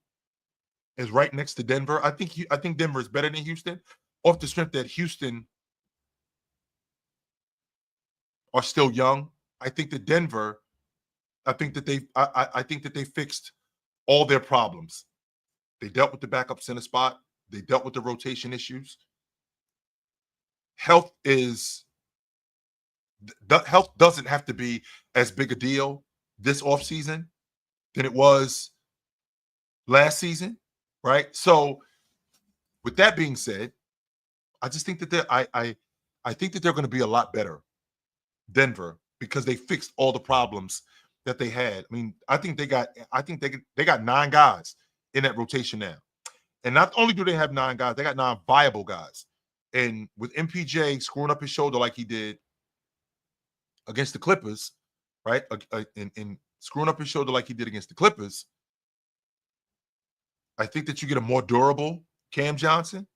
is right next to Denver. I think Denver is better than Houston, off the strength that Houston are still young. I think that Denver, I think that they fixed all their problems. They dealt with the backup center spot. They dealt with the rotation issues. Health doesn't have to be as big a deal this offseason than it was last season, right? So with that being said, I just think that I think that they're going to be a lot better, Denver, because they fixed all the problems that they had. I mean, I think they got 9 guys in that rotation now. And not only do they have 9 guys, they got 9 viable guys. And with MPJ screwing up his shoulder like he did against the Clippers, right? And screwing up his shoulder like he did against the Clippers, I think that you get a more durable Cam Johnson.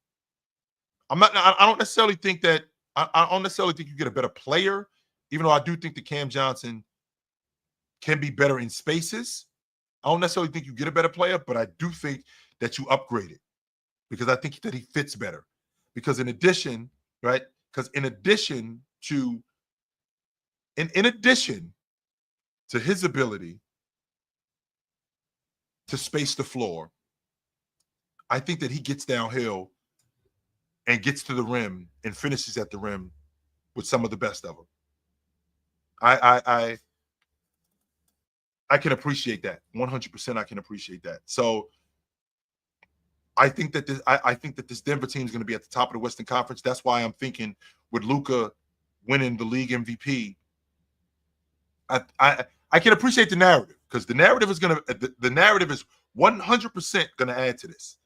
I don't necessarily think that I don't necessarily think you get a better player, even though I do think that Cam Johnson can be better in spaces. I don't necessarily think you get a better player, but I do think that you upgrade it, because I think that he fits better. Because in addition to his ability to space the floor, I think that he gets downhill and gets to the rim and finishes at the rim with some of the best of them. I can appreciate that 100%. I can appreciate that. So I think that this Denver team is going to be at the top of the Western Conference. That's why I'm thinking with Luka winning the league MVP, I can appreciate the narrative, because the narrative is 100% going to add to this.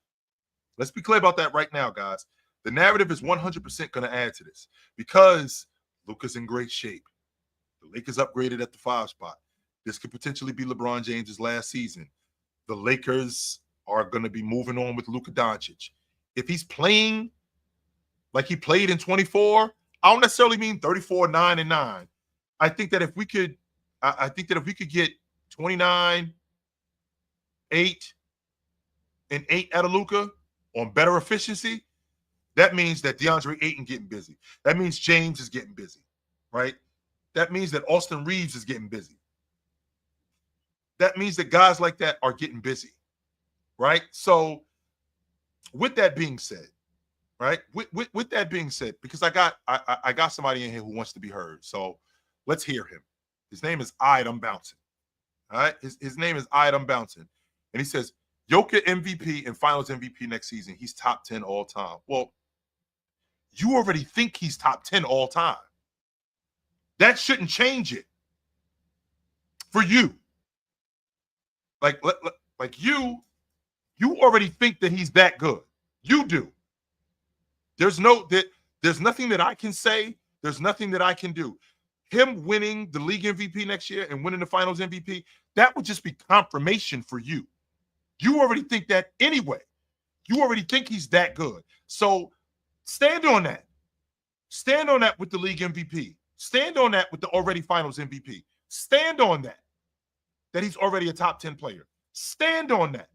Let's be clear about that right now, guys. The narrative is 100% going to add to this, because Luka's in great shape. The Lakers upgraded at the 5 spot. This could potentially be LeBron James's last season. The Lakers are going to be moving on with Luka Dončić. If he's playing like he played in 24, I don't necessarily mean 34, 9, and 9. I think that if we could get 29, 8, and 8 out of Luka on better efficiency, that means that DeAndre Ayton getting busy. That means James is getting busy, right? That means that Austin Reeves is getting busy. That means that guys like that are getting busy, right? So with that being said, right? With that being said, because I got somebody in here who wants to be heard. So Let's hear him. His name is I'm Bouncing. All right. His name is I'm Bouncing. And he says, Jokic MVP and finals MVP next season. He's top 10 all time. Well, you already think he's top 10 all time. That shouldn't change it for you. Like you already think that he's that good. You do. There's nothing that I can say. There's nothing that I can do. Him winning the league MVP next year and winning the finals MVP, that would just be confirmation for you. You already think that anyway. You already think he's that good. So stand on that. Stand on that with the league MVP. Stand on that with the already finals MVP. Stand on that he's already a top 10 player. Stand on that.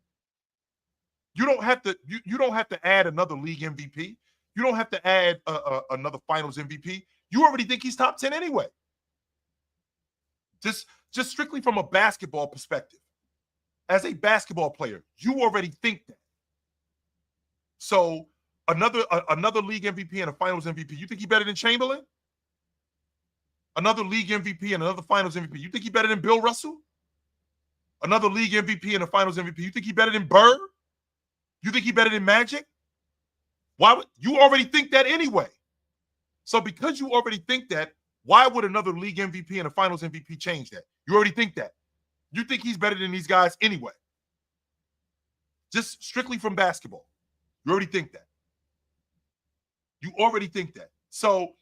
You don't have to. You don't have to add another league MVP. You don't have to add another finals MVP. You already think he's top 10 anyway. Just strictly from a basketball perspective. As a basketball player, you already think that. So another league MVP and a finals MVP, you think he better than Chamberlain? Another league MVP and another finals MVP, you think he better than Bill Russell? Another league MVP and a finals MVP, you think he better than Bird? You think he better than Magic? Why would you already think that anyway? So because you already think that, why would another league MVP and a finals MVP change that? You already think that. You think he's better than these guys anyway. Just strictly from basketball. You already think that. You already think that. So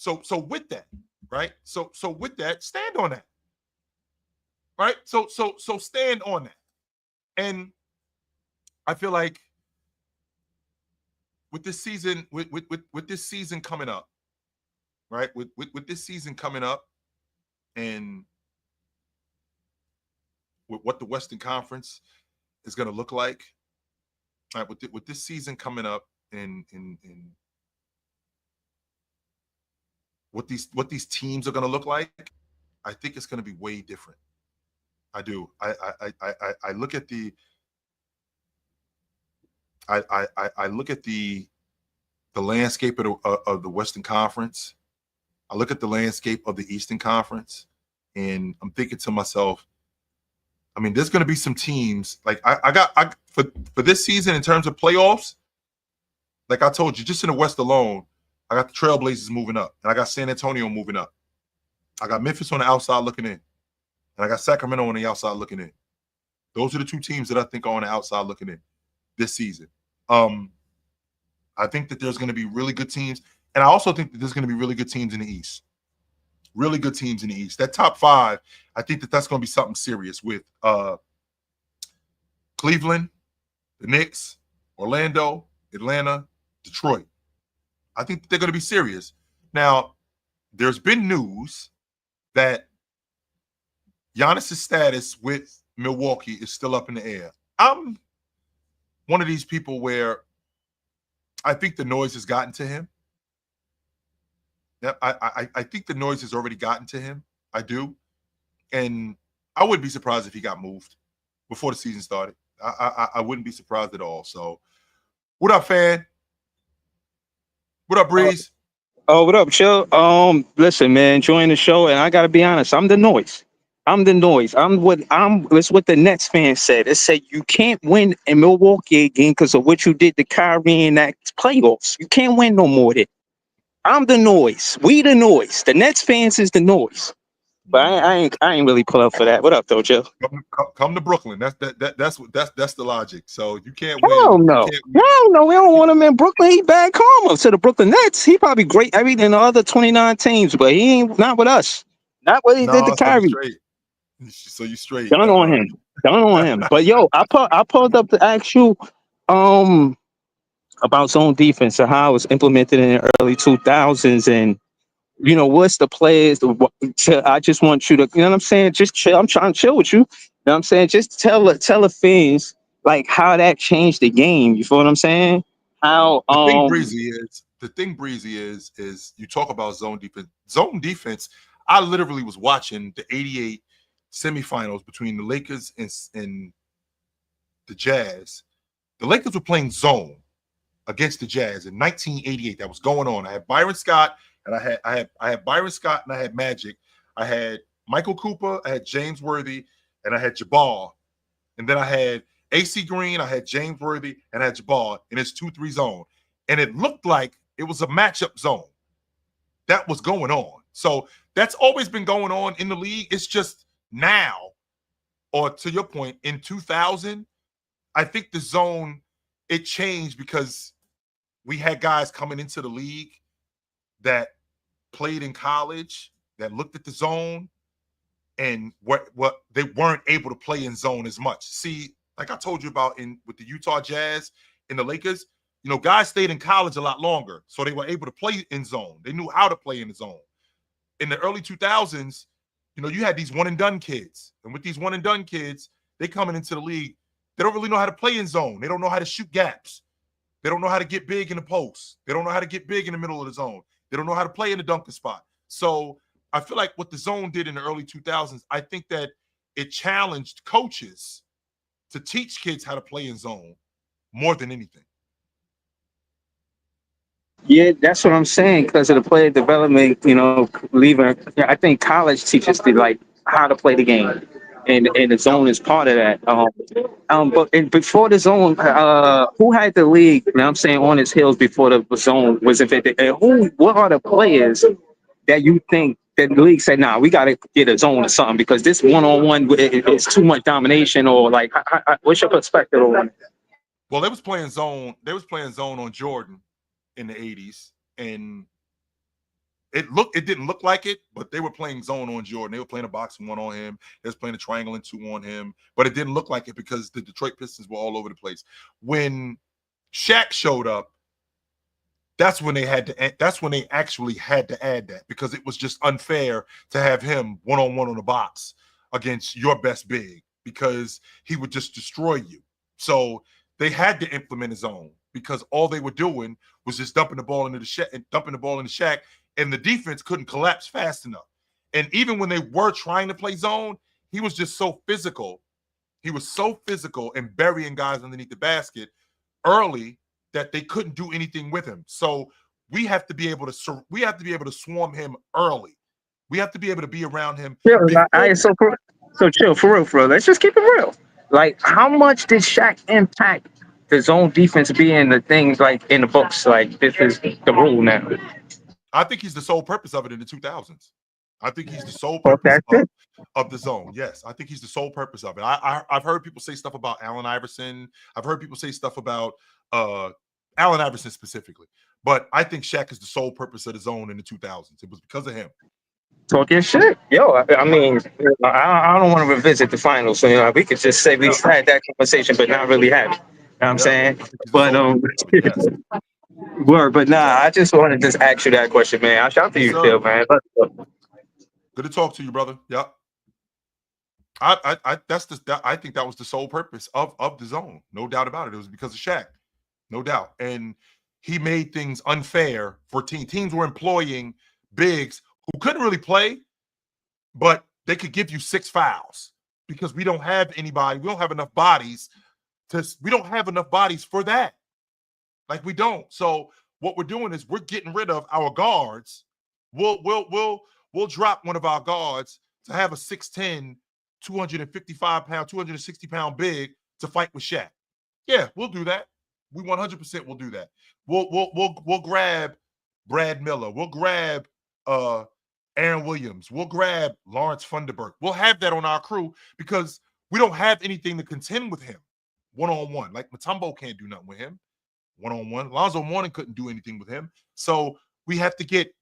with that, right? So with that, stand on that. Right? So stand on that. And I feel like with this season, with this season coming up, right? With this season coming up, and with what the Western Conference is going to look like, right? With this season coming up, and what these teams are going to look like, I think it's going to be way different. I do. I look at the. I look at the landscape of the Western Conference. I look at the landscape of the Eastern Conference, and I'm thinking to myself, I mean, there's going to be some teams like I for this season in terms of playoffs. Like I told you, just in the West alone, I got the Trailblazers moving up, and I got San Antonio moving up. I got Memphis on the outside looking in, and I got Sacramento on the outside looking in. Those are the two teams that I think are on the outside looking in this season. I think that there's going to be really good teams, and I also think that there's going to be really good teams in the East. Really good teams in the East. That top five, I think that that's going to be something serious with Cleveland, the Knicks, Orlando, Atlanta, Detroit. I think that they're going to be serious. Now, there's been news that Giannis' status with Milwaukee is still up in the air. I'm one of these people where I think the noise has gotten to him. I think the noise has already gotten to him. I do. And I wouldn't be surprised if he got moved before the season started. I wouldn't be surprised at all. So, what up, fan? What up, Breeze? What up, Chill? Listen, man, enjoying the show, and I gotta be honest, I'm the noise. It's what the Nets fans said. It said you can't win in Milwaukee again because of what you did to Kyrie in that playoffs. You can't win no more there. I'm the noise. We the noise. The Nets fans is the noise. But I ain't really pull up for that. What up, though, Joe? Come to Brooklyn. That's the logic. So you can't Hell win. no. Hell no. We don't want him in Brooklyn. He bad karma to the Brooklyn Nets. He probably great everything the other 29 teams, but he ain't not with us. Not what he did to Kyrie. So you straight. Done on him. Done on him. But yo, I pulled up to ask you about zone defense and how it was implemented in the early 2000s, and you know what's the players. I just want you to, you know what I'm saying? Just chill. I'm trying to chill with you. You know what I'm saying? Just tell the fans like how that changed the game. You feel what I'm saying? How the thing breezy is you talk about zone defense. Zone defense. I literally was watching the '88 semifinals between the Lakers and the Jazz. The Lakers were playing zone against the Jazz in 1988. That was going on. I had Byron Scott and I had Byron Scott and I had Magic. I had Michael Cooper, I had James Worthy, and I had Jabbar. And then I had AC Green, I had James Worthy, and I had Jabbar in his 2-3 zone. And it looked like it was a matchup zone that was going on. So that's always been going on in the league. It's just now, or to your point, in 2000, I think the zone, it changed because we had guys coming into the league that played in college, that looked at the zone, and what they weren't able to play in zone as much. See, like I told you about with the Utah Jazz and the Lakers, you know, guys stayed in college a lot longer, so they were able to play in zone. They knew how to play in the zone. In the early 2000s, you know, you had these one-and-done kids. And with these one-and-done kids, they coming into the league, they don't really know how to play in zone. They don't know how to shoot gaps. They don't know how to get big in the post. They don't know how to get big in the middle of the zone. They don't know how to play in the dunker spot. So I feel like what the zone did in the early 2000s, I think that it challenged coaches to teach kids how to play in zone more than anything. Yeah, that's what I'm saying. Because of the player development, you know, leaving. Yeah, I think college teaches the like how to play the game, and the zone is part of that. But before the zone, who had the league? You know what I'm saying, on its heels before the zone was invented. And what are the players that you think that the league said, nah, we got to get a zone or something because this one-on-one is too much domination, or like, what's your perspective on it? Well, they was playing zone. They was playing zone on Jordan in the 80s, and it didn't look like it, but they were playing zone on Jordan. They were playing a boxing one on him. They was playing a triangle and 2 on him, but it didn't look like it because the Detroit Pistons were all over the place. When Shaq showed up, that's when they actually had to add that, because it was just unfair to have him one-on-one on the box against your best big, because he would just destroy you. So they had to implement his own, because all they were doing was just dumping the ball into the Shaq, and the defense couldn't collapse fast enough. And even when they were trying to play zone, he was just so physical. He was so physical and burying guys underneath the basket early that they couldn't do anything with him. So we have to be able to swarm him early. We have to be able to be around him. Yeah, so chill for real. Let's just keep it real. Like, how much did Shaq impact the zone defense being the things like in the books? Like, this is the rule now. I think he's the sole purpose of it in the 2000s. I think he's the sole purpose of the zone. Yes, I think he's the sole purpose of it. I've heard people say stuff about Allen Iverson. I've heard people say stuff about Allen Iverson specifically. But I think Shaq is the sole purpose of the zone in the 2000s. It was because of him. Talking shit, yo. I mean, I don't want to revisit the finals, so you know, we could just say we had that conversation, but not really have it. You know what I'm saying? But yes. Word, but nah, I just wanted to just ask you that question, man. I shout to you, Phil, man. Good to talk to you, brother. Yep. I think that was the sole purpose of the zone. No doubt about it. It was because of Shaq. No doubt. And he made things unfair for teams. Teams were employing bigs who couldn't really play, but they could give you 6 fouls because we don't have anybody. We don't have enough bodies for that. Like, we don't. So what we're doing is we're getting rid of our guards. We'll drop one of our guards to have a 6'10", 255-pound, 260-pound big to fight with Shaq. Yeah, we'll do that. We 100% will do that. We'll grab Brad Miller. We'll grab Aaron Williams. We'll grab Lawrence Funderburk. We'll have that on our crew because we don't have anything to contend with him one-on-one. Like, Mutombo can't do nothing with him one-on-one. Lonzo Mourning couldn't do anything with him. So we have to get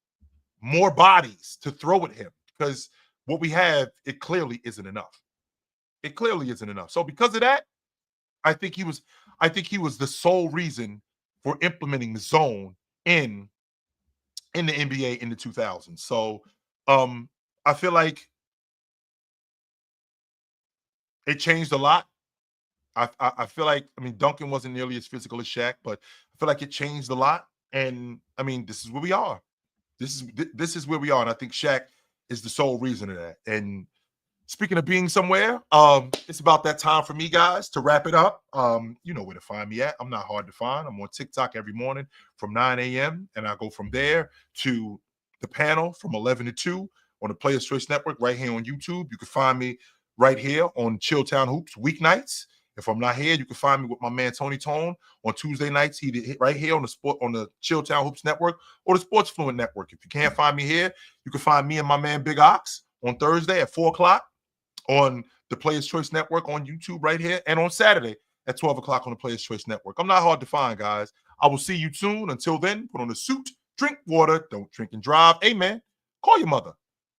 more bodies to throw at him because what we have, it clearly isn't enough. It clearly isn't enough. So because of that, I think he was the sole reason for implementing the zone in the NBA in the 2000s. So I feel like it changed a lot. I feel like, I mean, Duncan wasn't nearly as physical as Shaq, but I feel like it changed a lot. And I mean, this is where we are. This is where we are. And I think Shaq is the sole reason of that. And speaking of being somewhere, it's about that time for me, guys, to wrap it up. You know where to find me at. I'm not hard to find. I'm on TikTok every morning from 9 a.m. And I go from there to the panel from 11 to 2 on the Players Choice Network right here on YouTube. You can find me right here on Chilltown Hoops weeknights. If I'm not here, you can find me with my man Tony Tone on Tuesday nights. He right here on the Chilltown Hoops Network or the Sports Fluent Network. If you can't find me here, you can find me and my man Big Ox on Thursday at 4 o'clock on the Players Choice Network on YouTube right here, and on Saturday at 12 o'clock on the Players Choice Network. I'm not hard to find, guys. I will see you soon. Until then, put on a suit, drink water, don't drink and drive. Hey, man, call your mother.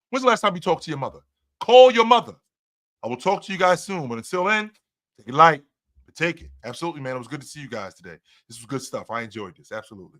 When's the last time you talked to your mother? Call your mother. I will talk to you guys soon, but until then, take it light, but take it. Absolutely, man. It was good to see you guys today. This was good stuff. I enjoyed this. Absolutely.